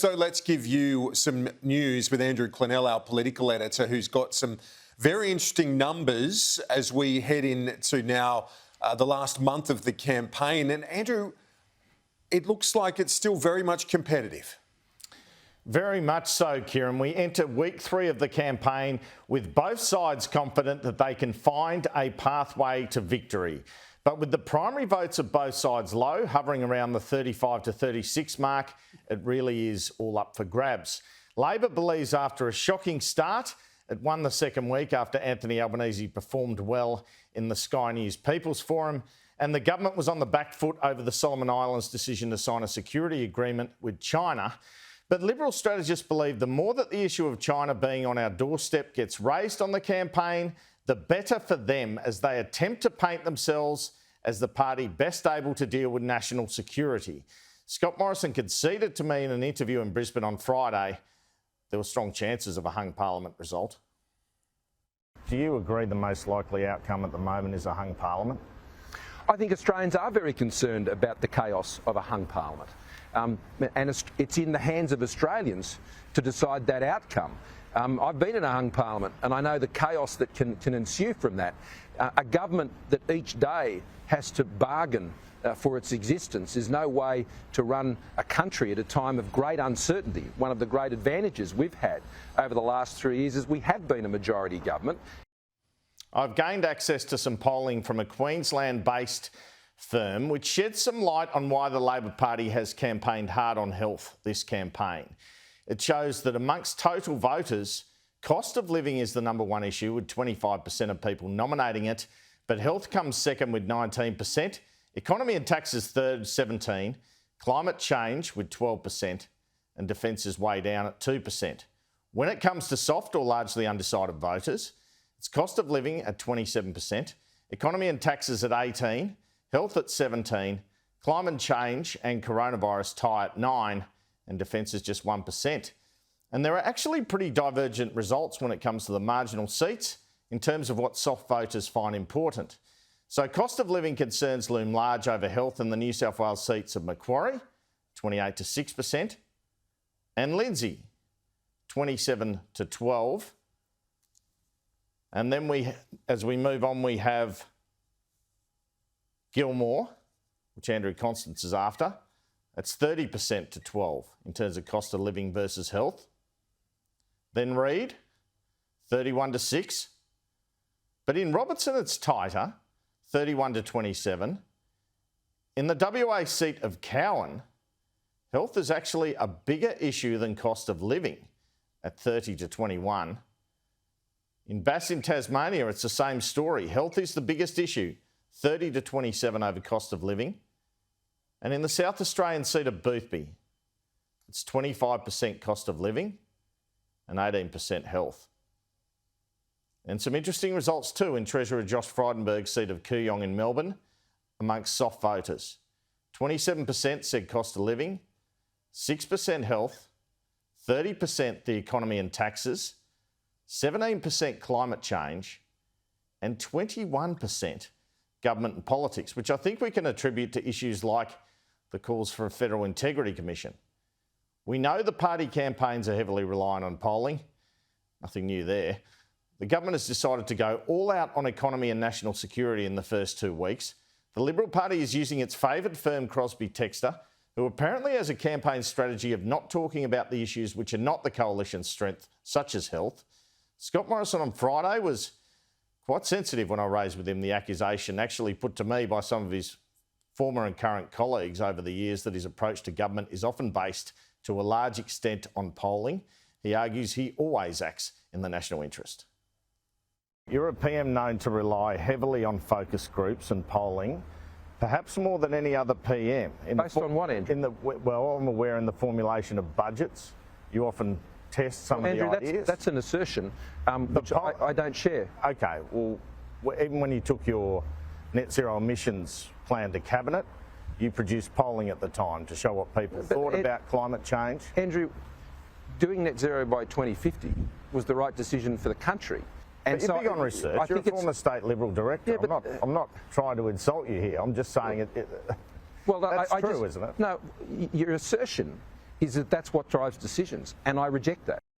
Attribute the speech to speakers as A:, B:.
A: So let's give you some news with Andrew Clennell, our political editor, who's got some very interesting numbers as we head into now the last month of the campaign. And Andrew, it looks like it's still very much competitive.
B: Very much so, Kieran. We enter week 3 of the campaign with both sides confident that they can find a pathway to victory. But with the primary votes of both sides low, hovering around the 35 to 36 mark, it really is all up for grabs. Labor believes after a shocking start, it won the second week after Anthony Albanese performed well in the Sky News People's Forum, and the government was on the back foot over the Solomon Islands' decision to sign a security agreement with China. But Liberal strategists believe the more that the issue of China being on our doorstep gets raised on the campaign, the better for them as they attempt to paint themselves as the party best able to deal with national security. Scott Morrison conceded to me in an interview in Brisbane on Friday there were strong chances of a hung parliament result. Do you agree the most likely outcome at the moment is a hung parliament?
C: I think Australians are very concerned about the chaos of a hung parliament. And it's in the hands of Australians to decide that outcome. I've been in a hung parliament and I know the chaos that can ensue from that. A government that each day has to bargain for its existence is no way to run a country at a time of great uncertainty. One of the great advantages we've had over the last 3 years is we have been a majority government.
B: I've gained access to some polling from a Queensland-based firm which sheds some light on why the Labor Party has campaigned hard on health this campaign. It shows that amongst total voters, cost of living is the number one issue with 25% of people nominating it, but health comes second with 19%, economy and taxes third, 17%, climate change with 12%, and defence is way down at 2%. When it comes to soft or largely undecided voters, it's cost of living at 27%, economy and taxes at 18%, health at 17%, climate change and coronavirus tie at 9%, and defence is just 1%. And there are actually pretty divergent results when it comes to the marginal seats in terms of what soft voters find important. So cost of living concerns loom large over health in the New South Wales seats of Macquarie, 28 to 6%, and Lindsay, 27 to 12%. And then as we move on, we have Gilmore, which Andrew Constance is after. That's 30% to 12% in terms of cost of living versus health. Then Reid, 31 to 6%. But in Robertson, it's tighter, 31 to 27%. In the WA seat of Cowan, health is actually a bigger issue than cost of living at 30 to 21%. In Bass in Tasmania, it's the same story. Health is the biggest issue, 30 to 27% over cost of living. And in the South Australian seat of Boothby, it's 25% cost of living and 18% health. And some interesting results too in Treasurer Josh Frydenberg's seat of Kooyong in Melbourne amongst soft voters. 27% said cost of living, 6% health, 30% the economy and taxes, 17% climate change, and 21% government and politics, which I think we can attribute to issues like the calls for a Federal Integrity Commission. We know the party campaigns are heavily reliant on polling. Nothing new there. The government has decided to go all out on economy and national security in the first 2 weeks. The Liberal Party is using its favoured firm Crosby Textor, who apparently has a campaign strategy of not talking about the issues which are not the coalition's strength, such as health. Scott Morrison on Friday was quite sensitive when I raised with him the accusation actually put to me by some of his former and current colleagues over the years that his approach to government is often based to a large extent on polling. He argues he always acts in the national interest. You're a PM known to rely heavily on focus groups and polling, perhaps more than any other PM.
C: Based on what, Andrew?
B: Well, I'm aware in the formulation of budgets, you often test some of the ideas.
C: That's an assertion which I don't share.
B: OK, well, even when you took your net zero emissions plan to Cabinet, you produced polling at the time to show what people thought about climate change.
C: Andrew, doing net zero by 2050 was the right decision for the country.
B: And but you're big on research. You're a former state Liberal director. Yeah, I'm not trying to insult you here. I'm just saying that's true, isn't it?
C: No, your assertion is that that's what drives decisions, and I reject that.